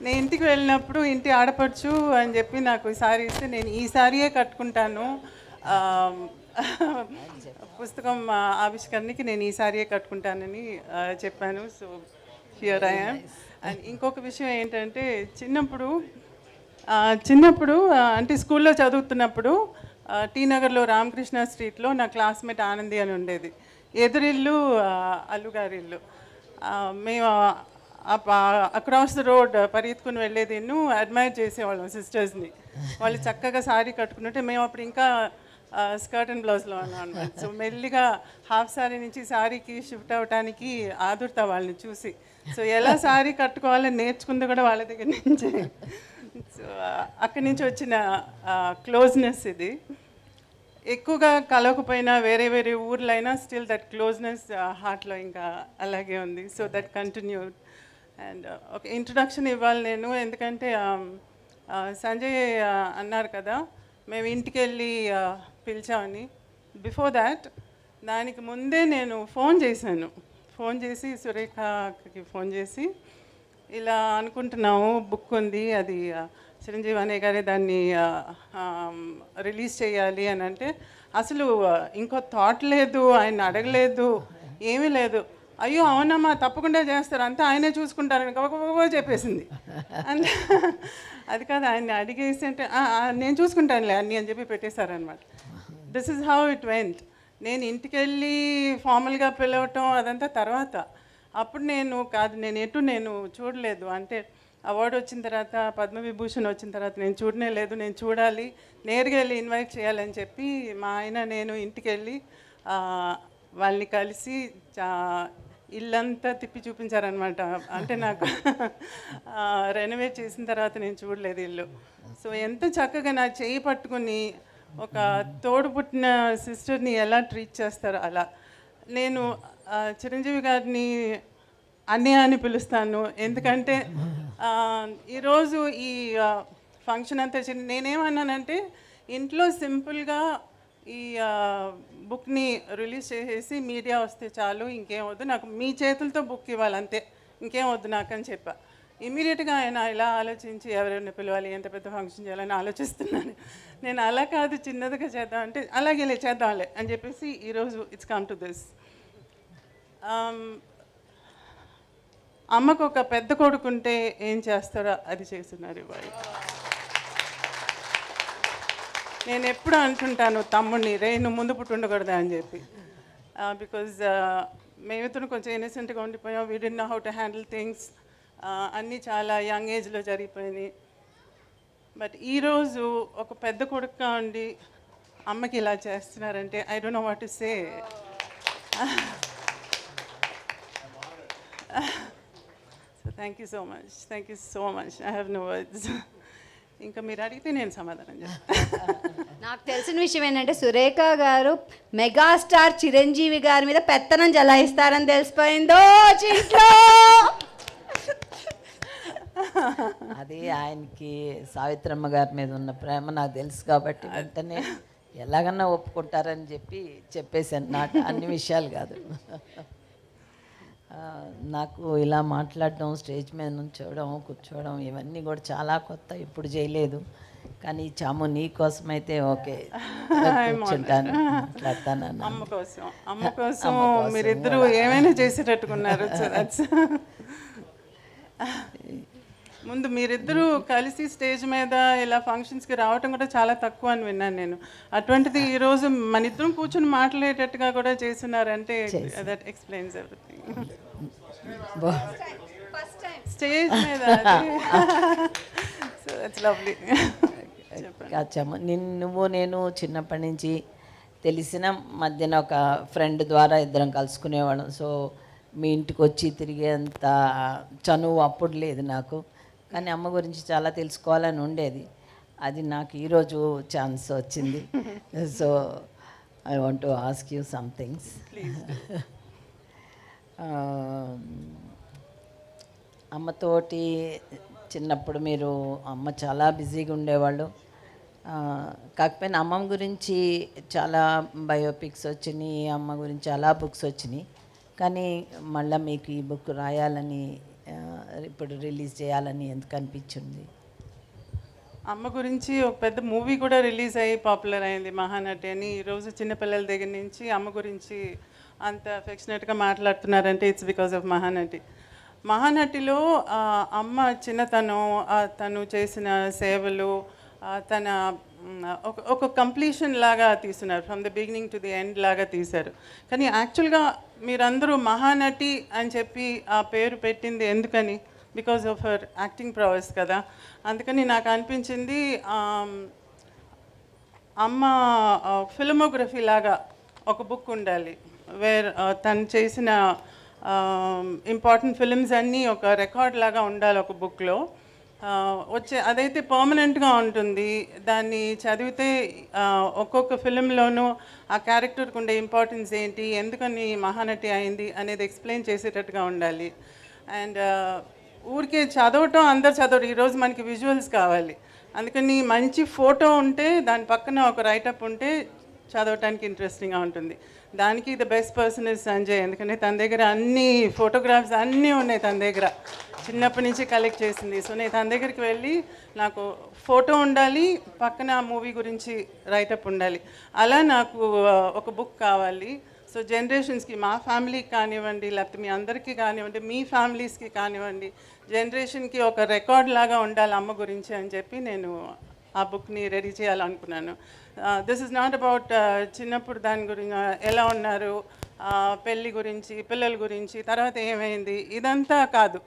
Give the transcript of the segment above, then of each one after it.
నేను ఇంటికి వెళ్ళినప్పుడు ఇంటి ఆడపడుచు అని చెప్పి నాకు ఈ సారీ ఇస్తే నేను ఈ సారీయే కట్టుకుంటాను. ఆ, పుస్తకం ఆవిష్కరణకి నేను ఈ సారీయే కట్టుకుంటానని చెప్పాను. So here I am. And ఇంకొక విషయం ఏంటంటే చిన్నప్పుడు అంటే స్కూల్లో చదువుతున్నప్పుడు టీ నగర్లో రామకృష్ణ స్ట్రీట్లో నా క్లాస్మేట్ ఆనంది అని ఉండేది. ఎదురిల్లు అల్లుగారిల్లు. మేము అక్రాస్ ద రోడ్ పరిగెత్తుకుని వెళ్ళేది అడ్మైర్ చేసేవాళ్ళం సిస్టర్స్ని. వాళ్ళు చక్కగా సారీ కట్టుకుంటుంటే మేము అప్పుడు ఇంకా స్కర్ట్ అండ్ బ్లౌజ్లో ఉన్నాం అనమాట. సో మెల్లిగా హాఫ్ సారీ నుంచి సారీకి షిఫ్ట్ అవ్వడానికి ఆదుర్తా వాళ్ళని చూసి. సో ఎలా సారీ కట్టుకోవాలని నేర్చుకుంది కూడా వాళ్ళ దగ్గర నుంచే. సో అక్కడి నుంచి వచ్చిన క్లోజ్నెస్ ఇది. ఎక్కువగా కలవకపోయినా వేరే వేరే ఊర్లైనా స్టిల్ దట్ క్లోజ్నెస్ హార్ట్లో ఇంకా అలాగే ఉంది. So that continued. అండ్ ఒక ఇంట్రొడక్షన్ ఇవ్వాలి నేను, ఎందుకంటే సంజయ్ అన్నారు కదా మేము ఇంటికి వెళ్ళి పిలిచామని. బిఫోర్ దాట్, దానికి ముందే నేను ఫోన్ చేసి సురేఖకి ఫోన్ చేసి ఇలా అనుకుంటున్నాము, బుక్ ఉంది, అది చిరంజీవి అనే గారే దాన్ని రిలీజ్ చేయాలి అని అంటే అసలు ఇంకో థాట్ లేదు, ఆయన అడగలేదు, ఏమీ లేదు. అయ్యో అవునమ్మా తప్పకుండా చేస్తారు, అంతా ఆయనే చూసుకుంటారని గబగబా చెప్పేసింది. అంటే అది కాదు, ఆయన్ని అడిగేసి అంటే నేను చూసుకుంటానులే అన్నీ అని చెప్పి పెట్టేశారనమాట. This is how it went. నేను ఇంటికి వెళ్ళి ఫార్మల్గా పిలవటం అదంతా తర్వాత. అప్పుడు నేను చూడలేదు. అంటే అవార్డు వచ్చిన తర్వాత, పద్మవిభూషణ్ వచ్చిన తర్వాత నేను చూడనే లేదు. నేను చూడాలి, నేరుగా వెళ్ళి ఇన్వైట్ చేయాలని చెప్పి మా ఆయన నేను ఇంటికి వెళ్ళి వాళ్ళని కలిసి ఇల్లంతా తిప్పి చూపించారనమాట. అంటే నాకు రెనోవేట్ చేసిన తర్వాత నేను చూడలేదు ఇల్లు. సో ఎంత చక్కగా నా చేయి పట్టుకుని ఒక తోడు పుట్టిన సిస్టర్ని ఎలా ట్రీట్ చేస్తారో అలా. నేను చిరంజీవి గారిని అన్నయ్య అని పిలుస్తాను, ఎందుకంటే ఈరోజు ఈ ఫంక్షన్ అంతా నేనేమన్నానంటే ఇంట్లో సింపుల్గా ఈ బుక్ని రిలీజ్ చేసేసి మీడియా వస్తే చాలు, ఇంకేం వద్దు నాకు, మీ చేతులతో బుక్ ఇవ్వాలి అంతే, ఇంకేం వద్దు నాకు అని చెప్పా. ఇమీడియట్గా ఆయన ఇలా ఆలోచించి ఎవరైనా పిలవాలి, ఎంత పెద్ద ఫంక్షన్ చేయాలని ఆలోచిస్తున్నాను. నేను అలా కాదు, చిన్నదిగా చేద్దాం అంటే అలాగే చేద్దాంలే అని చెప్పేసి ఈరోజు ఇట్స్ కమ్ టు దిస్. అమ్మకు ఒక పెద్ద కొడుకుంటే ఏం చేస్తారో అది చేస్తున్నారు ఇవాళ. నేను ఎప్పుడు అంటుంటాను తమ్ముడిని, నువ్వు ముందు పుట్టి ఉండకూడదా అని చెప్పి. బికాజ్ మేమిద్దరు కొంచెం ఇన్నసెంట్గా ఉండిపోయాం. We did know how to handle things. అన్నీ చాలా యంగ్ ఏజ్లో జరిగిపోయినాయి. బట్ ఈరోజు ఒక పెద్ద కొడుకుగా ఉండి అమ్మకి ఇలా చేస్తున్నారంటే I don't know what to say. So thank you so much. I have no words. ఇంకా మీరు అడిగితే నేను సమాధానం చెప్తాను. నాకు తెలిసిన విషయం ఏంటంటే సురేఖ గారు మెగాస్టార్ చిరంజీవి గారి మీద పెత్తనం జలాయిస్తారని తెలిసిపోయిందో ఇంట్లో. అది ఆయనకి సావిత్రమ్మ గారి మీద ఉన్న ప్రేమ నాకు తెలుసు కాబట్టి వెంటనే ఎలాగన్నా ఒప్పుకుంటారని చెప్పేసాను. నాకు అన్ని విషయాలు కాదు, నాకు ఇలా మాట్లాడడం, స్టేజ్ మీద నుంచోవడం, కూర్చోవడం ఇవన్నీ కూడా చాలా కొత్త, ఇప్పుడు చేయలేదు. కానీ చాము నీ కోసమైతే ఓకే కూర్చుంటాను, మాట్లాడతాను. అమ్మ కోసం మీరిద్దరూ ఏమైనా చేసేటట్టుకున్నారు. ముందు మీరిద్దరూ కలిసి స్టేజ్ మీద ఇలా ఫంక్షన్స్కి రావటం కూడా చాలా తక్కువ అని విన్నాను నేను. అటువంటిది ఈరోజు మన ఇద్దరం కూర్చొని మాట్లాడేటట్టుగా కూడా చేస్తున్నారంటే దట్ ఎక్స్ప్లెయిన్స్ ఎవ్రీథింగ్. స్టేజ్ మీద సో దట్స్ లవ్లీ. నువ్వు నేను చిన్నప్పటి నుంచి తెలిసిన మధ్యన ఒక ఫ్రెండ్ ద్వారా ఇద్దరం కలుసుకునేవాళ్ళం. సో మీ ఇంటికి వచ్చి తిరిగేంత చనువు అప్పుడు లేదు నాకు, కానీ అమ్మ గురించి చాలా తెలుసుకోవాలని ఉండేది. అది నాకు ఈరోజు ఛాన్స్ వచ్చింది. So I want to ask you some things. అమ్మతోటి చిన్నప్పుడు మీరు అమ్మ చాలా బిజీగా ఉండేవాళ్ళు. కాకపోయినా అమ్మమ్మ గురించి చాలా బయోపిక్స్ వచ్చినాయి, అమ్మ గురించి చాలా బుక్స్ వచ్చినాయి. కానీ మళ్ళీ మీకు ఈ బుక్ రాయాలని ఇప్పుడు రిలీజ్ చేయాలని ఎందుకు అనిపించింది? అమ్మ గురించి ఒక పెద్ద మూవీ కూడా రిలీజ్ అయ్యి పాపులర్ అయింది, మహానటి అని. ఈరోజు చిన్నపిల్లల దగ్గర నుంచి అమ్మ గురించి అంత అఫెక్షనేట్గా మాట్లాడుతున్నారంటే ఇట్స్ బికాజ్ ఆఫ్ మహానటి. మహానటిలో అమ్మ చిన్నతనం, తను చేసిన సేవలు, తన ఒక కంప్లీషన్ లాగా తీస్తున్నారు, from the beginning to the end లాగా తీశారు. కానీ యాక్చువల్గా మీరందరూ మహానటి అని చెప్పి ఆ పేరు పెట్టింది ఎందుకని? బికాజ్ ఆఫ్ హర్ యాక్టింగ్ ప్రొవెస్ కదా. అందుకని నాకు అనిపించింది అమ్మ ఫిల్మోగ్రఫీ లాగా ఒక బుక్ ఉండాలి, వేర్ తను చేసిన ఇంపార్టెంట్ ఫిల్మ్స్ అన్నీ ఒక రికార్డ్ లాగా ఉండాలి ఒక బుక్లో. అదైతే పర్మనెంట్గా ఉంటుంది. దాన్ని చదివితే ఒక్కొక్క ఫిలింలోనూ ఆ క్యారెక్టర్కి ఉండే ఇంపార్టెన్స్ ఏంటి, ఎందుకని మహానటి అయింది అనేది ఎక్స్ప్లెయిన్ చేసేటట్టుగా ఉండాలి. అండ్ ఊరికే చదవటం అందరు చదవరు, ఈరోజు మనకి విజువల్స్ కావాలి. అందుకని మంచి ఫోటో ఉంటే దాని పక్కన ఒక రైటప్ ఉంటే చదవటానికి ఇంట్రెస్టింగ్గా ఉంటుంది. దానికి the best person is Sanjay. ఎందుకంటే తన దగ్గర అన్ని ఫోటోగ్రాఫ్స్ అన్నీ ఉన్నాయి, తన దగ్గర చిన్నప్పటి నుంచి కలెక్ట్ చేసింది. సో నేను తన దగ్గరికి వెళ్ళి నాకు ఫోటో ఉండాలి, పక్కన మూవీ గురించి రైటప్ ఉండాలి, అలా నాకు ఒక బుక్ కావాలి. సో జనరేషన్స్కి, మా ఫ్యామిలీకి కానివ్వండి, లేకపోతే మీ అందరికీ కానివ్వండి, మీ ఫ్యామిలీస్కి కానివ్వండి, జనరేషన్కి ఒక రికార్డ్ లాగా ఉండాలి అమ్మ గురించి అని చెప్పి నేను ఆ బుక్ని రెడీ చేయాలనుకున్నాను. దిస్ ఇస్ నాట్ అబౌట్ చిన్నప్పుడు దాని గురించి ఎలా ఉన్నారు, పెళ్ళి గురించి, పిల్లల గురించి, తర్వాత ఏమైంది, ఇదంతా కాదు.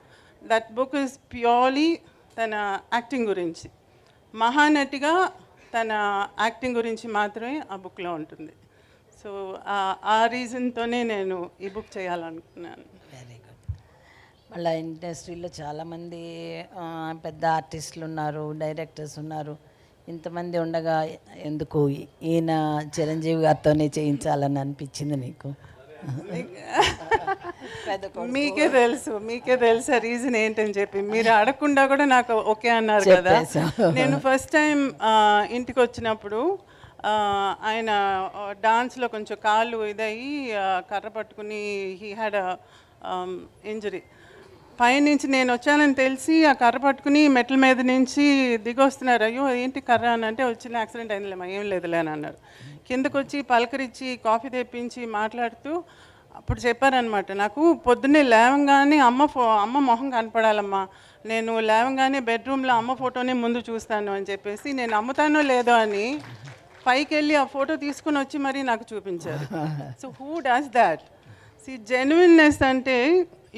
దట్ బుక్ ఇస్ ప్యూర్లీ తన యాక్టింగ్ గురించి, మహానటిగా తన యాక్టింగ్ గురించి మాత్రమే ఆ బుక్లో ఉంటుంది. సో ఆ రీజన్తోనే నేను ఈ బుక్ చేయాలనుకున్నాను. Very good. మళ్ళీ ఇండస్ట్రీలో చాలామంది పెద్ద ఆర్టిస్టులు ఉన్నారు, డైరెక్టర్స్ ఉన్నారు. ఇంతమంది ఉండగా ఎందుకు ఈయన చిరంజీవి గారితోనే చేయించాలని అనిపించింది నీకు? మీకే తెలుసు ఆ రీజన్ ఏంటని చెప్పి. మీరు అడగకుండా కూడా నాకు ఓకే అన్నారు కదా. నేను ఫస్ట్ టైం ఇంటికి వచ్చినప్పుడు ఆయన డాన్స్లో కొంచెం కాళ్ళు ఇదయ్యి కర్ర పట్టుకుని హీ హ్యాడ్ ఇంజరీ. పైనుంచి నేను వచ్చానని తెలిసి ఆ కర్ర పట్టుకుని మెట్ల మీద నుంచి దిగొస్తున్నారు. అయ్యో ఏంటి కర్ర అని అంటే, వచ్చిన యాక్సిడెంట్ అయిందిలేమా, ఏం లేదులే అని అన్నారు. కిందకు వచ్చి పలకరించి కాఫీ తెప్పించి మాట్లాడుతూ అప్పుడు చెప్పారనమాట, నాకు పొద్దున్నే లేవంగానే అమ్మ మొహం కనపడాలమ్మా, నేను లేవంగానే బెడ్రూమ్లో అమ్మ ఫోటోనే ముందు చూస్తాను అని చెప్పేసి, నేను అమ్ముతానో లేదో అని పైకి వెళ్ళి ఆ ఫోటో తీసుకుని వచ్చి మరీ నాకు చూపించారు. So who does that? See genuineness అంటే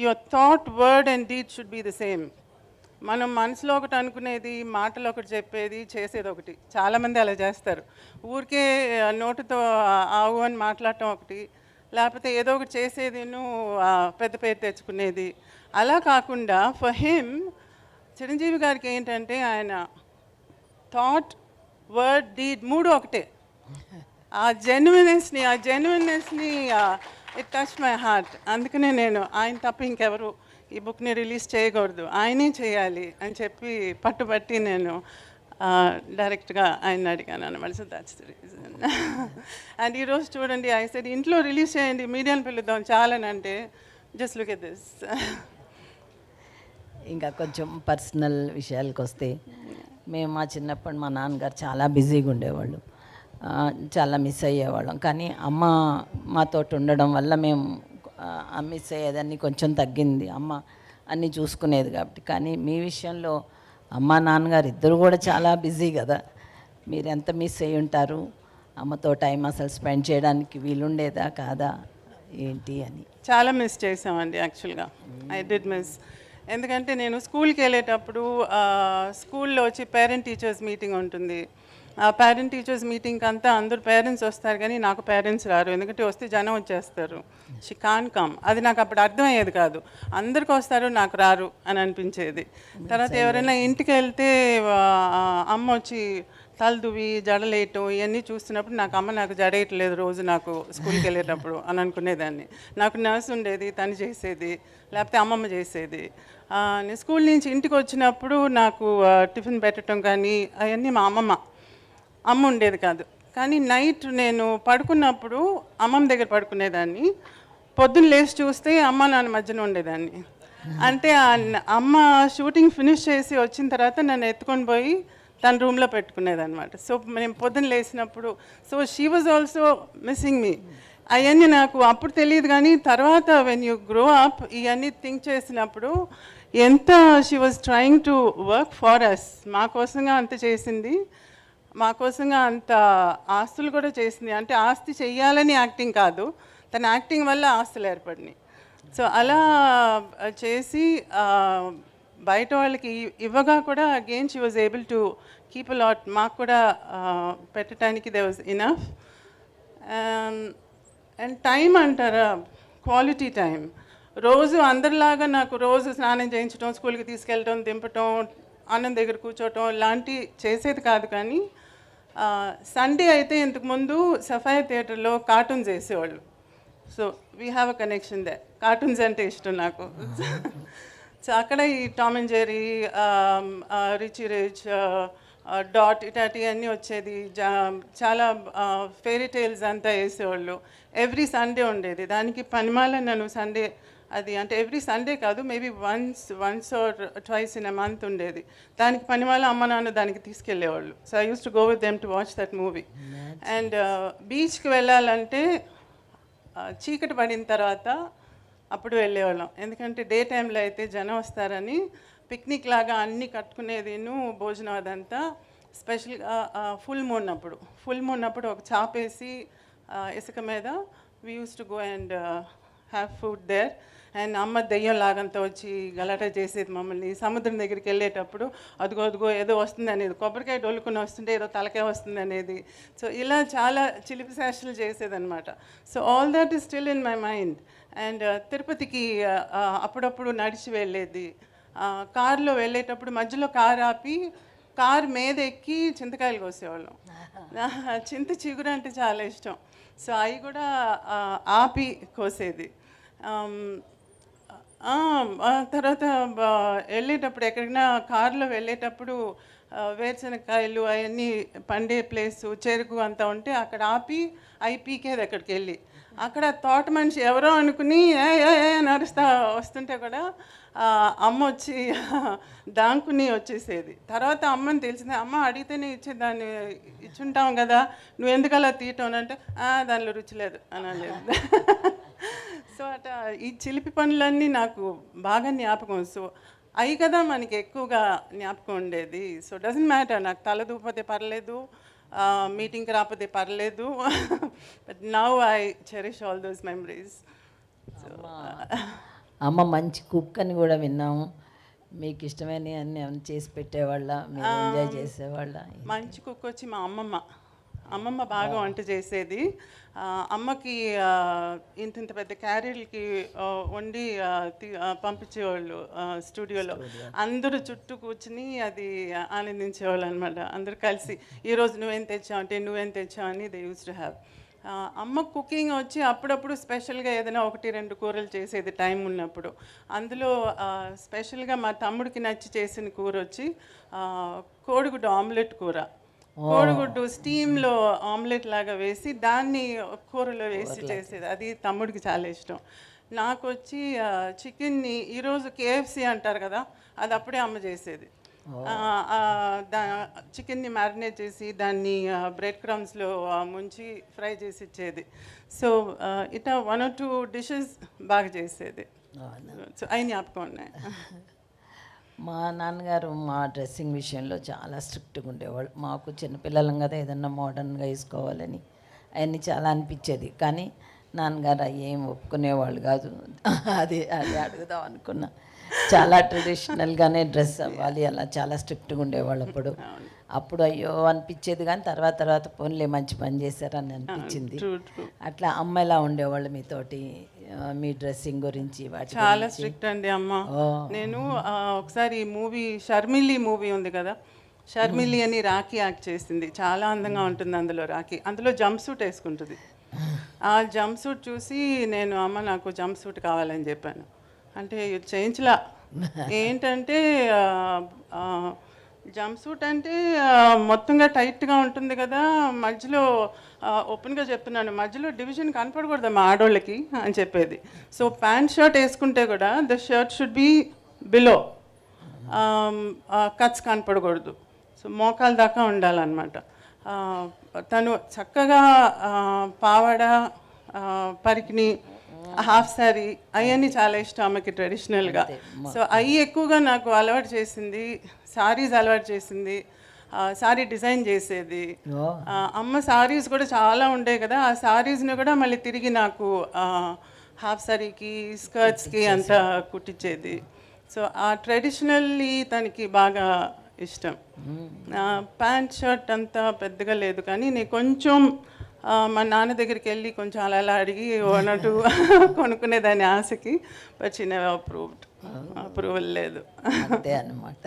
your thought, word and deed should be the same. మనం మనసులో ఒకటి అనుకునేది, మాటలు ఒకటి చెప్పేది, చేసేది ఒకటి. చాలామంది అలా చేస్తారు. ఊరికే నోటుతో ఆవు అని మాట్లాడటం ఒకటి, లేకపోతే ఏదో ఒకటి చేసేది పెద్ద పేరు తెచ్చుకునేది. అలా కాకుండా ఫర్ హిమ్, చిరంజీవి గారికి ఏంటంటే ఆయన థాట్, వర్డ్, డీడ్ మూడు ఒకటే. ఆ జెన్యున్నెస్ని ఇట్ టచ్ మై హార్ట్. అందుకనే నేను ఆయన తప్ప ఇంకెవరు ఈ బుక్ని రిలీజ్ చేయకూడదు, ఆయనే చేయాలి అని చెప్పి పట్టుబట్టి నేను డైరెక్ట్గా ఆయన అడిగాను అనమాట. So that's the reason. And ఈరోజు చూడండి, ఐ సెడ్ ఇంట్లో రిలీజ్ చేయండి, మీడియాని పిలుద్దాం చాలని అంటే, జస్ట్ లుక్ ఎట్ దిస్. ఇంకా కొంచెం పర్సనల్ విషయాలకు వస్తే, మేము మా చిన్నప్పుడు మా నాన్నగారు చాలా బిజీగా ఉండేవాళ్ళు, చాలా మిస్ అయ్యేవాళ్ళం. కానీ అమ్మ మాతో ఉండడం వల్ల మేము మిస్ అయ్యేదాన్ని కొంచెం తగ్గింది. అమ్మ అన్నీ చూసుకునేది కాబట్టి. కానీ మీ విషయంలో అమ్మ నాన్నగారు ఇద్దరు కూడా చాలా బిజీ కదా, మీరు ఎంత మిస్ అయ్యి ఉంటారు? అమ్మతో టైం అసలు స్పెండ్ చేయడానికి వీలుండేదా కాదా ఏంటి అని? చాలా మిస్ చేసామండి యాక్చువల్గా. I did miss. ఎందుకంటే నేను స్కూల్కి వెళ్ళేటప్పుడు స్కూల్లో వచ్చి పేరెంట్ టీచర్స్ మీటింగ్ ఉంటుంది. ఆ పేరెంట్ టీచర్స్ మీటింగ్కి అంతా అందరూ పేరెంట్స్ వస్తారు, కానీ నాకు పేరెంట్స్ రారు. ఎందుకంటే వస్తే జనం వచ్చేస్తారు, షీ కాన్ కమ్. అది నాకు అప్పుడు అర్థమయ్యేది కాదు. అందరికి వస్తారు, నాకు రారు అని అనిపించేది. తర్వాత ఎవరైనా ఇంటికి వెళ్తే అమ్మ వచ్చి తలదువి జడలేయటం ఇవన్నీ చూస్తున్నప్పుడు నాకు జడేయట్లేదు రోజు నాకు స్కూల్కి వెళ్ళేటప్పుడు అని అనుకునేదాన్ని. నాకు నర్స్ ఉండేది, తను చేసేది, లేకపోతే అమ్మమ్మ చేసేది. నేను స్కూల్ నుంచి ఇంటికి వచ్చినప్పుడు నాకు టిఫిన్ పెట్టడం కానీ అవన్నీ మా అమ్మ ఉండేది కాదు. కానీ నైట్ నేను పడుకున్నప్పుడు అమ్మమ్మ దగ్గర పడుకునేదాన్ని. పొద్దున్న లేచి చూస్తే అమ్మ నాన్న మధ్యన ఉండేదాన్ని. అంటే అమ్మ షూటింగ్ ఫినిష్ చేసి వచ్చిన తర్వాత నన్ను ఎత్తుకొని పోయి తన రూమ్లో పెట్టుకునేది అనమాట. సో నేను పొద్దున్న లేచినప్పుడు so she was also missing me. అవన్నీ నాకు అప్పుడు తెలియదు, కానీ తర్వాత వెన్ యూ గ్రో అప్ ఇవన్నీ థింక్ చేసినప్పుడు ఎంత she was trying to work for us. మా కోసంగా అంత చేసింది, మా కోసంగా అంత ఆస్తులు కూడా చేసింది. అంటే ఆస్తి చెయ్యాలని యాక్టింగ్ కాదు, తన యాక్టింగ్ వల్ల ఆస్తులు ఏర్పడినాయి. సో అలా చేసి బయట వాళ్ళకి ఇవ్వగా కూడా again she was able to keep a lot. మాకు కూడా పెట్టడానికి they was enough. And time అంటారా, క్వాలిటీ టైం. రోజు అందరిలాగా నాకు రోజు స్నానం చేయించడం, స్కూల్కి తీసుకెళ్ళటం, దింపటం, అన్నం దగ్గర కూర్చోవటం లాంటి చేసేది కాదు. కానీ సండే అయితే ఇంతకుముందు సఫాయా థియేటర్లో కార్టూన్స్ వేసేవాళ్ళు. So we have a connection there. Cartoons అంటే ఇష్టం నాకు. సో అక్కడ ఈ Tom and Jerry, Richie Rich, dot ఇటాటివన్నీ వచ్చేది. చాలా ఫెయిరీ టైల్స్ అంతా వేసేవాళ్ళు. ఎవ్రీ సండే ఉండేది. దానికి పనిమాల నన్ను సండే, అది అంటే ఎవ్రీ సండే కాదు, maybe once or twice in a month ఉండేది. దానికి పనిమాల అమ్మ నాన్న దానికి తీసుకెళ్ళేవాళ్ళు. So I use to go with them to watch that movie. And బీచ్కి వెళ్ళాలంటే చీకటి పడిన తర్వాత అప్పుడు వెళ్ళేవాళ్ళం. ఎందుకంటే డే టైంలో అయితే జనం వస్తారని పిక్నిక్ లాగా అన్నీ కట్టుకునేదిను, భోజనం అదంతా. స్పెషల్గా ఫుల్ మూన్ అప్పుడు ఒక చాపేసి ఇసుక మీద we use to go and have food there. And అమ్మ దెయ్యం లాగంతా వచ్చి గలాట చేసేది మమ్మల్ని. సముద్రం దగ్గరికి వెళ్ళేటప్పుడు అదిగో ఏదో వస్తుంది అనేది, కొబ్బరికాయ డొల్లుకుని వస్తుంటే ఏదో తలకాయ వస్తుంది అనేది. సో ఇలా చాలా చిలిపి శాస్త్రాలు చేసేదన్నమాట. So all that is still in my mind. And తిరుపతికి అప్పుడప్పుడు నడిచి వెళ్ళేది. కారులో వెళ్ళేటప్పుడు మధ్యలో కారు ఆపి కారు మీద ఎక్కి చింతకాయలు కోసేవాళ్ళం. చింత చిగురు అంటే చాలా ఇష్టం. సో అవి కూడా ఆపి కోసేది. తర్వాత వెళ్ళేటప్పుడు ఎక్కడికైనా కారులో వెళ్ళేటప్పుడు వేరుశనగకాయలు అవన్నీ పండే ప్లేసు, చెరుకు అంతా ఉంటే అక్కడ ఆపి అవి పీకేది. అక్కడికి వెళ్ళి అక్కడ తోట మనిషి ఎవరో అనుకుని నడుస్తా వస్తుంటే కూడా అమ్మ వచ్చి దాంకుని వచ్చేసేది. తర్వాత అమ్మని తెలిసింది, అమ్మ అడిగితేనే ఇచ్చేదాన్ని, ఇచ్చుంటాం కదా, నువ్వు ఎందుకు అలా తీయటం అంటే దానిలో రుచి లేదు అనలేదు. సో అట ఈ చిలిపి పనులన్నీ నాకు బాగా జ్ఞాపకం. సో అవి కదా మనకి ఎక్కువగా జ్ఞాపకం ఉండేది. సో డజంట్ మ్యాటర్, నాకు తల దూపోతే పర్లేదు, మీటింగ్కి రాకపోతే పర్లేదు, but now I cherish all those memories. So అమ్మ మంచి కుక్ అని కూడా విన్నాము. మీకు ఇష్టమైన అన్ని చేసి పెట్టేవాళ్ళ, మీరు ఎంజాయ్ చేసేవాళ్ళ? మంచి కుక్ వచ్చి మా అమ్మమ్మ బాగా వంట చేసేది. అమ్మకి ఇంత పెద్ద క్యారీర్లకి వండి పంపించేవాళ్ళు స్టూడియోలో. అందరూ చుట్టూ కూర్చుని అది ఆనందించేవాళ్ళు అనమాట. అందరూ కలిసి ఈరోజు నువ్వేం తెచ్చావు అంటే నువ్వేం తెచ్చావు అని దే యూస్ టు హ్యావ్. అమ్మ కుకింగ్ వచ్చి అప్పుడప్పుడు స్పెషల్గా ఏదైనా 1-2 కూరలు చేసేది టైం ఉన్నప్పుడు. అందులో స్పెషల్గా మా తమ్ముడికి నచ్చి చేసిన కూర వచ్చి కోడిగుడ్డు ఆమ్లెట్ కూర. కోడిగుడ్డు స్టీమ్లో ఆమ్లెట్ లాగా వేసి దాన్ని కూరలో వేసి చేసేది. అది తమ్ముడికి చాలా ఇష్టం. నాకు వచ్చి చికెన్ని ఈరోజు KFC అంటారు కదా, అది అప్పుడే అమ్మ చేసేది. చికెన్ని మ్యారినేట్ చేసి దాన్ని బ్రెడ్ క్రమ్స్లో ముంచి ఫ్రై చేసి ఇచ్చేది. సో ఇట్లా 1 or 2 డిషెస్ బాగా చేసేది. సో అవి జ్ఞాపకం ఉన్నాయి. మా నాన్నగారు మా డ్రెస్సింగ్ విషయంలో చాలా స్ట్రిక్ట్గా ఉండేవాళ్ళు. మాకు చిన్నపిల్లలం కదా, ఏదన్నా మోడర్న్గా వేసుకోవాలని అవన్నీ చాలా అనిపించేది. కానీ నాన్నగారు ఏం ఒప్పుకునేవాళ్ళు కాదు. అది అడుగుదాం అనుకున్నా. చాలా ట్రెడిషనల్గానే డ్రెస్ అవ్వాలి, అలా చాలా స్ట్రిక్ట్గా ఉండేవాళ్ళు. అప్పుడు అయ్యో అనిపించేది, కానీ తర్వాత పోన్లే మంచి పని చేశారని అనిపించింది. అట్లా అమ్మ ఎలా ఉండేవాళ్ళు మీతోటి, మీ డ్రెస్సింగ్ గురించి? చాలా స్ట్రిక్ట్ అండి అమ్మ. నేను ఒకసారి మూవీ షర్మిలి మూవీ ఉంది కదా, షర్మిలి అని రాఖీ యాక్ట్ చేసింది. చాలా అందంగా ఉంటుంది అందులో రాఖీ. అందులో జంప్ సూట్ వేసుకుంటుంది. ఆ జంప్ సూట్ చూసి నేను అమ్మ నాకు జంప్ సూట్ కావాలని చెప్పాను. అంటే చేయించలా. ఏంటంటే జంప్ సూట్ అంటే మొత్తంగా టైట్గా ఉంటుంది కదా, మధ్యలో ఓపెన్గా చెప్తున్నాను, మధ్యలో డివిజన్ కనపడకూడదు మా ఆడోళ్ళకి అని చెప్పేది. సో ప్యాంట్ షర్ట్ వేసుకుంటే కూడా the shirt should be below, cuts కనపడకూడదు. సో మోకాల దాకా ఉండాలన్నమాట. తను చక్కగా పావడ, పరికిణి, హాఫ్ శారీ అవన్నీ చాలా ఇష్టం ఆమెకి ట్రెడిషనల్గా. సో అవి ఎక్కువగా నాకు అలవాటు చేసింది, సారీస్ అలవాటు చేసింది, సారీ డిజైన్ చేసేది. అమ్మ సారీస్ కూడా చాలా ఉండేవి కదా, ఆ సారీస్ని కూడా మళ్ళీ తిరిగి నాకు హాఫ్ శారీకి, స్కర్ట్స్కి అంతా కుట్టించేది. సో ఆ ట్రెడిషనల్లీ తనకి బాగా ఇష్టం. ప్యాంట్ షర్ట్ అంతా పెద్దగా లేదు, కానీ నేను కొంచెం మా నాన్న దగ్గరికి వెళ్ళి కొంచెం అలా అలా అడిగి అన్నట్టు కొనుక్కునేదాన్ని ఆశకి. బట్ షీ నెవర్ అప్రూవల్ లేదు. అంతే అన్నమాట.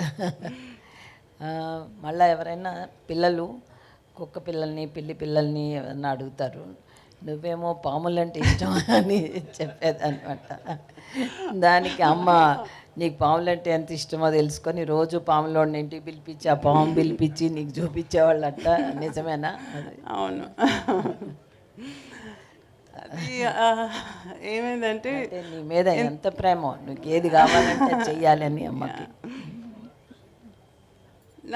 మళ్ళీ ఎవరైనా పిల్లలు కుక్క పిల్లల్ని, పిల్లి పిల్లల్ని ఏమన్నా అడుగుతారు, నువ్వేమో పాములంటే ఇష్టం అని చెప్పేదన్నమాట. దానికి అమ్మ నీకు పాములంటే ఎంత ఇష్టమో తెలుసుకొని రోజు పాములోని ఇంటికి పిలిపించి ఆ పాము పిలిపించి నీకు చూపించేవాళ్ళంట. నిజమేనా? అవును. అది ఏమైందంటే నీ మీద ఎంత ప్రేమ, నీకు ఏది కావాలంటే చెయ్యాలని అమ్మకి.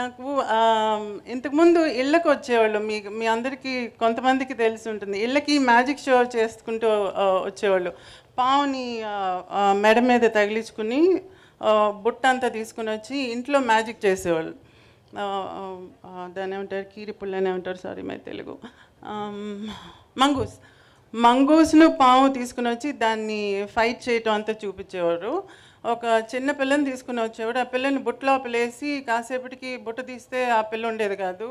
నాకు ఇంతకుముందు ఇళ్ళకి వచ్చేవాళ్ళు, మీ అందరికీ కొంతమందికి తెలిసి ఉంటుంది, ఇళ్ళకి మ్యాజిక్ షో చేసుకుంటూ వచ్చేవాళ్ళు. పావుని మెడ మీద తగిలించుకుని బుట్ట అంతా తీసుకుని వచ్చి ఇంట్లో మ్యాజిక్ చేసేవాళ్ళు. దాన్ని ఏమంటారు, కీరిపుళ్ళని ఏమంటారు, సారీ మై తెలుగు, మంగూస్ను పాము తీసుకుని వచ్చి దాన్ని ఫైట్ చేయటం అంతా చూపించేవారు. ఒక చిన్న పిల్లని తీసుకుని వచ్చేవాడు, ఆ పిల్లని బుట్టలోపలేసి కాసేపటికి బుట్ట తీస్తే ఆ పిల్ల ఉండేది కాదు.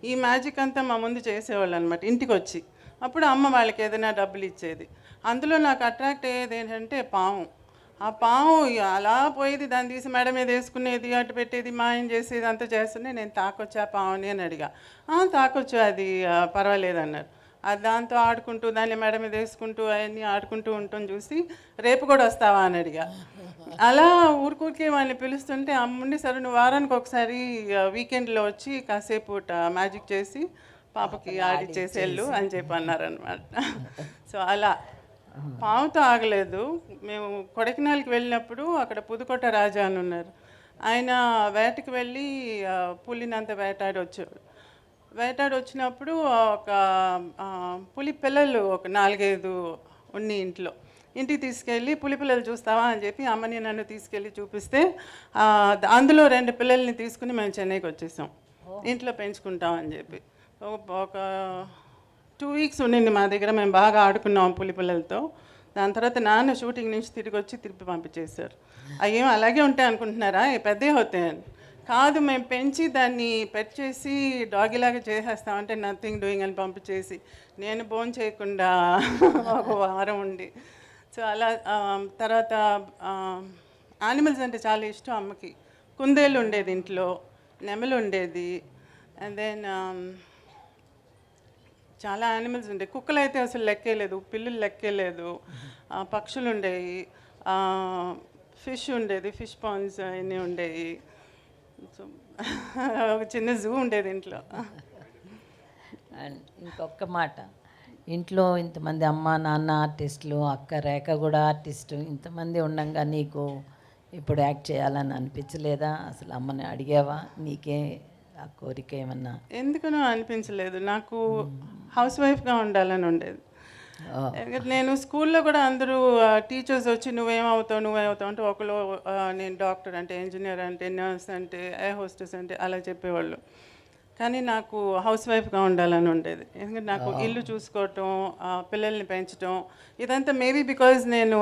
ఈ మ్యాజిక్ అంతా మా ముందు చేసేవాళ్ళు అనమాట ఇంటికి వచ్చి. అప్పుడు అమ్మ వాళ్ళకి ఏదైనా డబ్బులు ఇచ్చేది. అందులో నాకు అట్రాక్ట్ అయ్యేది ఏంటంటే పాము. ఆ పాము అలా పోయేది, దాన్ని తీసి మేడ మీద వేసుకునేది, అటు పెట్టేది, మాయం చేసేది, అంతా చేస్తుంటే నేను తాకొచ్చా పావుని అని అడిగా. తాకొచ్చు, అది పర్వాలేదు అన్నారు. అది దాంతో ఆడుకుంటూ దాన్ని మేడ మీద వేసుకుంటూ అవన్నీ ఆడుకుంటూ ఉంటాం చూసి రేపు కూడా వస్తావా అని అడిగా. అలా ఊరికే వాళ్ళని పిలుస్తుంటే అమ్ముండి సరే నువ్వు వారానికి ఒకసారి వీకెండ్లో వచ్చి కాసేపు మ్యాజిక్ చేసి పాపకి ఆడిచ్చేసి వెళ్ళు అని చెప్పి అన్నారనమాట. సో అలా పాముతో ఆగలేదు. మేము కొడైకెనాల్కి వెళ్ళినప్పుడు అక్కడ పుదుకోట రాజా అని ఉన్నారు, ఆయన వేటకి వెళ్ళి పులినంత వేటాడి వచ్చాడు. వేటాడి వచ్చినప్పుడు ఒక పులి పిల్లలు ఒక 4-5 ఉన్నాయి ఇంట్లో. ఇంటికి తీసుకెళ్ళి పులి పిల్లలు చూస్తావా అని చెప్పి అమ్మని నన్ను తీసుకెళ్ళి చూపిస్తే అందులో 2 పిల్లల్ని తీసుకుని మేము చెన్నైకి వచ్చేసాం, ఇంట్లో పెంచుకుంటాం అని చెప్పి. ఒక 2 వీక్స్ ఉండింది మా దగ్గర, మేము బాగా ఆడుకున్నాం పులి పిల్లలతో. దాని తర్వాత నాన్న షూటింగ్ నుంచి తిరిగి వచ్చి తిరిగి పంపించేశారు. అయ్యేం అలాగే ఉంటాయి అనుకుంటున్నారా, పెద్దవి అవుతాయని. కాదు, మేము పెంచి దాన్ని పెట్ చేసి డాగిలాగా చేసేస్తామంటే నథింగ్ డూయింగ్ అని పంపించేసి నేను బోన్ చేయకుండా ఒక వారం ఉండి. సో అలా తర్వాత యానిమల్స్ అంటే చాలా ఇష్టం అమ్మకి. కుందేళ్ళు ఉండేది ఇంట్లో, నెమలు ఉండేది, అండ్ దెన్ చాలా యానిమల్స్ ఉండేవి. కుక్కలు అయితే అసలు లెక్కేలేదు, పిల్లులు లెక్కేలేదు, పక్షులు ఉండేవి, ఫిష్ ఉండేది, ఫిష్ పాండ్స్ అన్నీ ఉండేవి. సో ఒక చిన్న జూ ఉండేది ఇంట్లో. అండ్ ఇంకొక మాట, ఇంట్లో ఇంతమంది అమ్మ నాన్న ఆర్టిస్టులు, అక్క రేఖ కూడా ఆర్టిస్టు, ఇంతమంది ఉండగా నీకు ఇప్పుడు యాక్ట్ చేయాలని అనిపించలేదా? అసలు అమ్మని అడిగావా? నీకే ఆ కోరిక ఏమన్నా? ఎందుకనో అనిపించలేదు, నాకు హౌస్ వైఫ్గా ఉండాలని ఉండేది. నేను స్కూల్లో కూడా అందరూ టీచర్స్ వచ్చి నువ్వేమవుతావు అంటే ఒకరు నేను డాక్టర్ అంటే, ఇంజనీర్ అంటే, నర్స్ అంటే, ఎయిర్ హోస్టెస్ అంటే అలా చెప్పేవాళ్ళు. కానీ నాకు హౌస్ వైఫ్గా ఉండాలని ఉండేది. ఎందుకంటే నాకు ఇల్లు చూసుకోవటం, పిల్లల్ని పెంచడం ఇదంతా మేబీ బికాజ్ నేను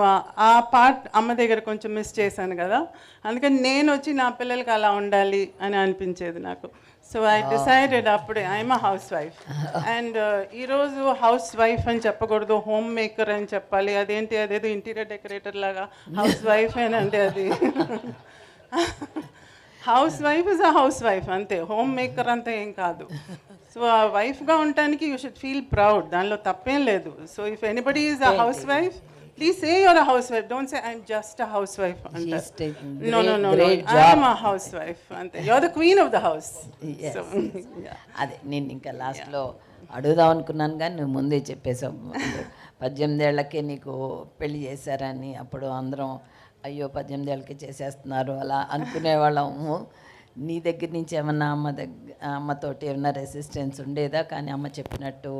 ఆ పార్ట్ అమ్మ దగ్గర కొంచెం మిస్ చేశాను కదా, అందుకని నేను వచ్చి నా పిల్లలకి అలా ఉండాలి అని అనిపించేది నాకు. సో ఐ డిసైడెడ్ అప్పుడే I'm a house wife. And ఈరోజు హౌస్ వైఫ్ అని చెప్పకూడదు, హోమ్ మేకర్ అని చెప్పాలి. అదేంటి, అదేదో ఇంటీరియర్ డెకరేటర్ లాగా హౌస్ వైఫ్ అని అంటే అది house wife is a house wife అంతే, హోమ్ మేకర్ అంతా ఏం కాదు. సో ఆ వైఫ్గా ఉండటానికి యూ షుడ్ ఫీల్ ప్రౌడ్, దానిలో తప్పేం లేదు. So if anybody is a house wife please say your a house wife, don't say I'm just a house wife She's taking no no no great I'm a house wife అంతే, your the queen of the house. Yes. అదే నేను ఇంకా లాస్ట్లో అడుగుదాం అనుకున్నాను కానీ నువ్వు ముందే చెప్పేసావు. 18 ఏళ్ళకే నీకు పెళ్లి చేశారని. అప్పుడు అందరం అయ్యో 18 ఏళ్ళకే చేసేస్తున్నారు అలా అనుకునేవాళ్ళము. నీ దగ్గర నుంచి ఏమన్నా అమ్మతోటి ఏమన్నా రెసిస్టెన్స్ ఉండేదా? కానీ అమ్మ చెప్పినట్టు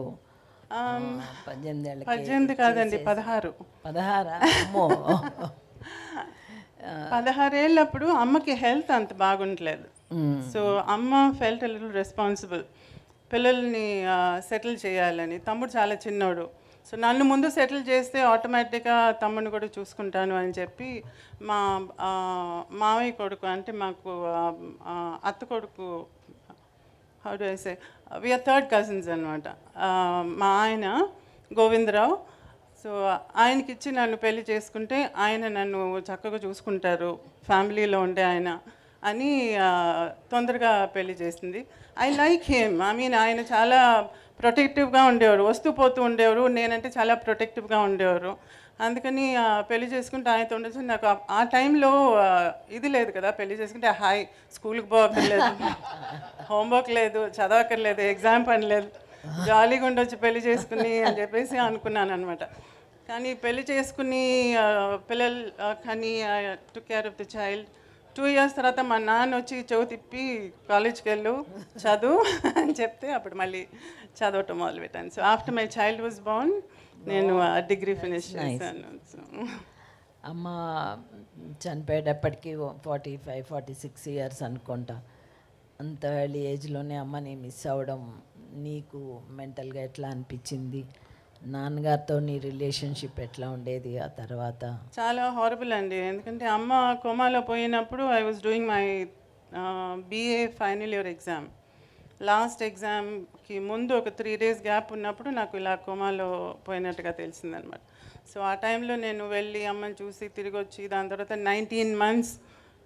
18 ఏళ్ళకి 18 కాదండి, 16. 16 అమ్మో 16 ఏళ్ళప్పుడు అమ్మకి హెల్త్ అంత బాగుండలేదు. సో అమ్మ ఫెల్ట్ లిటిల్ రెస్పాన్సిబుల్ పిల్లల్ని సెటిల్ చేయాలని. తమ్ముడు చాలా చిన్నోడు, సో నన్ను ముందు సెటిల్ చేస్తే ఆటోమేటిక్గా తమ్ముడిని కూడా చూసుకుంటాను అని చెప్పి మా మావయ్య కొడుకు అంటే మాకు అత్త కొడుకు, how do I say, we are third cousins అనమాట. మా ఆయన గోవిందరావు, సో ఆయనకి ఇచ్చి నన్ను పెళ్లి చేసుకుంటే ఆయన నన్ను చక్కగా చూసుకుంటారు, ఫ్యామిలీలో ఉండే ఆయన అని తొందరగా పెళ్లి చేసింది. I like him, I mean ఆయన చాలా ప్రొటెక్టివ్గా ఉండేవారు, వస్తూ పోతూ ఉండేవారు, నేనంటే చాలా ప్రొటెక్టివ్గా ఉండేవారు. అందుకని పెళ్లి చేసుకుంటే ఆయనతో ఉండొచ్చు. నాకు ఆ టైంలో ఇది లేదు కదా, పెళ్లి చేసుకుంటే హాయ్ స్కూల్కి పోవక్కర్లేదు, హోంవర్క్ లేదు, చదవక్కర్లేదు, ఎగ్జామ్ పని లేదు, జాలీగా ఉండొచ్చు పెళ్లి చేసుకుని అని చెప్పేసి అనుకున్నాను అనమాట. కానీ పెళ్లి చేసుకుని పిల్లలు కానీ took care of the child. 2 years తర్వాత మా నాన్న వచ్చి చెవి తిప్పి కాలేజ్కి వెళ్ళు చదువు అని చెప్తే అప్పుడు మళ్ళీ చదవటం మొదలుపెట్టాను. So after my child was Born నేను డిగ్రీ ఫినిష్ చేశాను. సో అమ్మ చనిపోయేటప్పటికి 45-46 years అనుకుంటా. అంత ఎర్లీ ఏజ్లోనే అమ్మని మిస్ అవ్వడం నీకు మెంటల్గా ఎట్లా అనిపించింది? నాన్నగారితో నీ రిలేషన్షిప్ ఎట్లా ఉండేది ఆ తర్వాత? చాలా హారబుల్ అండి, ఎందుకంటే అమ్మ కోమాలో పోయినప్పుడు I was doing my BA final year exam. Last ఎగ్జామ్కి ముందు ఒక 3 days గ్యాప్ ఉన్నప్పుడు నాకు ఇలా కోమాలో పోయినట్టుగా తెలిసిందనమాట. సో ఆ టైంలో నేను వెళ్ళి అమ్మని చూసి తిరిగి వచ్చి దాని తర్వాత 19 months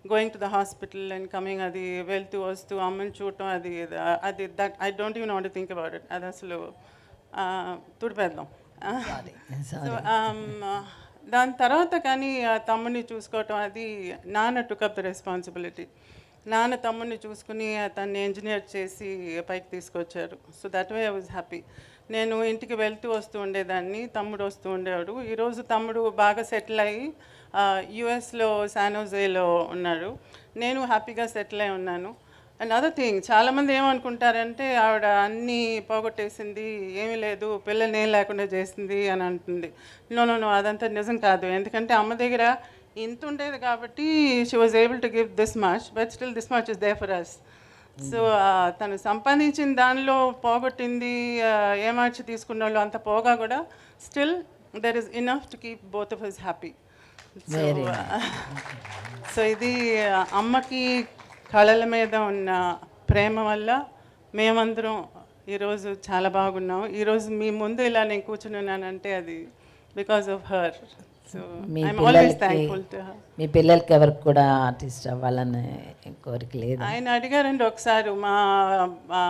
going to the hospital and coming, అది వెళ్తూ వస్తూ అమ్మని చూడటం, అది that I don't even want to think about it. అది అసలు తుడిపేద్దాం. సో దాని తర్వాత కానీ తమ్ముడిని చూసుకోవటం, అది నాన్న టుక్ అప్ ద రెస్పాన్సిబిలిటీ. నాన్న తమ్ముడిని చూసుకుని తన్ని ఇంజనీర్ చేసి పైకి తీసుకొచ్చారు. So that way I was happy. నేను ఇంటికి వెళ్తూ వస్తూ ఉండేదాన్ని, తమ్ముడు వస్తూ ఉండేవాడు. ఈరోజు తమ్ముడు బాగా సెటిల్ అయ్యి యుఎస్లో శానోజేలో ఉన్నాడు, నేను హ్యాపీగా సెటిల్ అయి ఉన్నాను. అండ్ అదర్ థింగ్, చాలామంది ఏమనుకుంటారంటే ఆవిడ అన్నీ పోగొట్టేసింది, ఏమీ లేదు, పిల్లల్ని ఏం లేకుండా చేసింది అని అంటుంది. నో నో నో, అదంతా నిజం కాదు. ఎందుకంటే అమ్మ దగ్గర ఇంత ఉండేది కాబట్టి she was able to give this much, but still this much is there for us. So తను సంపాదించిన దానిలో పోగొట్టింది, ఏమార్చి తీసుకున్న వాళ్ళు అంత పోగా కూడా still there is enough to keep both of us happy. So ఇది అమ్మకి కళల మీద ఉన్న ప్రేమ వల్ల మేమందరం ఈరోజు చాలా బాగున్నాం. ఈరోజు మీ ముందు ఇలా నేను కూర్చున్నానంటే అది because of her. So I'm always thankful to her. మీ పిల్లలకి ఎవరికి కూడా ఆర్టిస్ట్ అవ్వాలని కోరిక లేదు? ఆయన అడిగారండి ఒకసారి, మా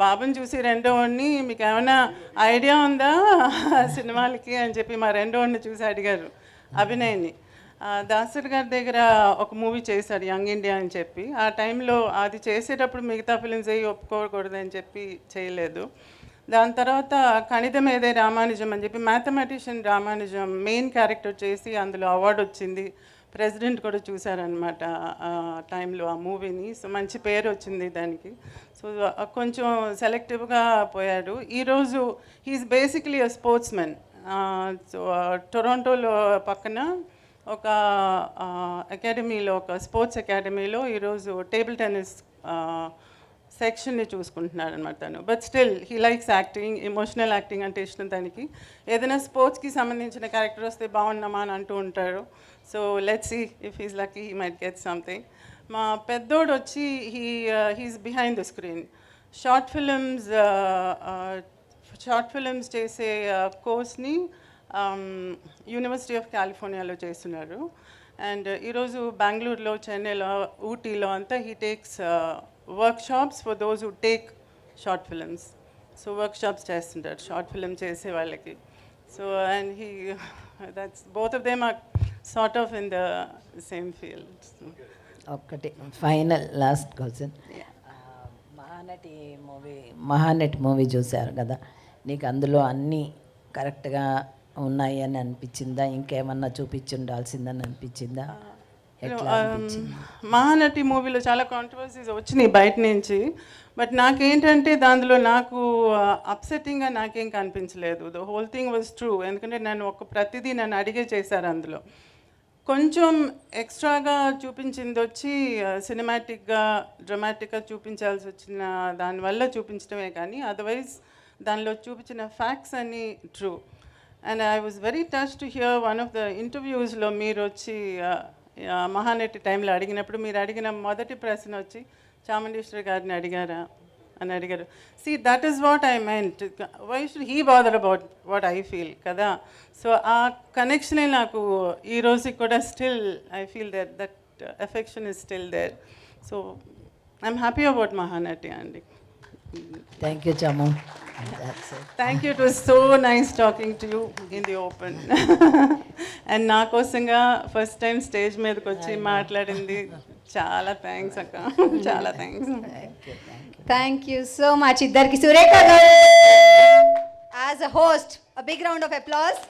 బాబుని చూసి రెండోవాడిని మీకు ఏమైనా ఐడియా ఉందా సినిమాలకి అని చెప్పి మా రెండోవాడిని చూసి అడిగారు, అభినయ్ని. దాసరి గారి దగ్గర ఒక మూవీ చేశాడు యంగ్ ఇండియా అని చెప్పి. ఆ టైంలో అది చేసేటప్పుడు మిగతా ఫిలిమ్స్ అయ్యి ఒప్పుకోకూడదని చెప్పి చేయలేదు. దాని తర్వాత కణితం ఏదే రామానుజం అని చెప్పి మ్యాథమెటిషియన్ రామానుజం మెయిన్ క్యారెక్టర్ చేసి అందులో అవార్డు వచ్చింది. ప్రెసిడెంట్ కూడా చూశారనమాట ఆ టైంలో ఆ మూవీని. సో మంచి పేరు వచ్చింది దానికి. సో కొంచెం సెలెక్టివ్గా పోయాడు. ఈరోజు he is basically a sports men. So టొరంటోలో పక్కన ఒక అకాడమీలో, ఒక స్పోర్ట్స్ అకాడమీలో ఈరోజు టేబుల్ టెన్నిస్ సెక్షన్ని చూసుకుంటున్నాడు అనమాట తను. But still he likes acting, emotional acting అంటే ఇష్టం తనకి. ఏదైనా స్పోర్ట్స్కి సంబంధించిన క్యారెక్టర్ వస్తే బాగున్నామా అని అంటూ ఉంటారు. So let's see if he's lucky he might get something. మా పెద్దోడు వచ్చి he's behind the screen. Short films చేసే కోర్స్ని యూనివర్సిటీ ఆఫ్ కాలిఫోర్నియాలో చేస్తున్నారు. అండ్ ఈరోజు బెంగళూరులో, చెన్నైలో, ఊటీలో అంతా he takes workshops for those who take short films. So workshops చేస్తుంటారు షార్ట్ ఫిలిం చేసే వాళ్ళకి. So, and that's both of them are sort of in the same field. So. ఒక్కటి final last question. Mahanati movie చూశారు కదా, నీకు అందులో అన్నీ కరెక్ట్గా ఉన్నాయి అని అనిపించిందా? ఇంకేమన్నా చూపించి ఉండాల్సిందని అనిపించిందా? ఎట్లా అనిపించింది? మహానటి మూవీలో చాలా కాంట్రవర్సీస్ వచ్చినాయి బయట నుంచి, బట్ నాకేంటంటే దానిలో నాకు అప్సెట్టింగ్గా నాకేం కనిపించలేదు. The whole thing was true. ఎందుకంటే ప్రతిదీ నన్ను అడిగే చేశారు. అందులో కొంచెం ఎక్స్ట్రాగా చూపించింది వచ్చి సినిమాటిక్గా డ్రమాటిక్గా చూపించాల్సి వచ్చిన దానివల్ల చూపించడమే, కానీ అదర్వైజ్ దానిలో చూపించిన ఫ్యాక్ట్స్ అన్నీ true. And I was very touch to hear one of the ఇంటర్వ్యూస్లో మీరు వచ్చి మహానటి టైంలో అడిగినప్పుడు మీరు అడిగిన మొదటి ప్రశ్న వచ్చి చాముండేశ్వరి గారిని అడిగారా అని అడిగారు. See, that is what I meant. Why should he bother about what I feel కదా? సో ఆ కనెక్షనే నాకు ఈ రోజుకి కూడా still I feel that affection is still there. So I'm happy about Mahanati అండి. థ్యాంక్ యూ చాము. Thank you. It was so nice talking to you in the open. And నా కోసంగా ఫస్ట్ టైం స్టేజ్ మీదకి వచ్చి మాట్లాడింది చాలా థ్యాంక్స్ అక్క, చాలా thanks. Thank you so much ఇద్దరికి. సురేఖ గారు as a host, a big round of applause.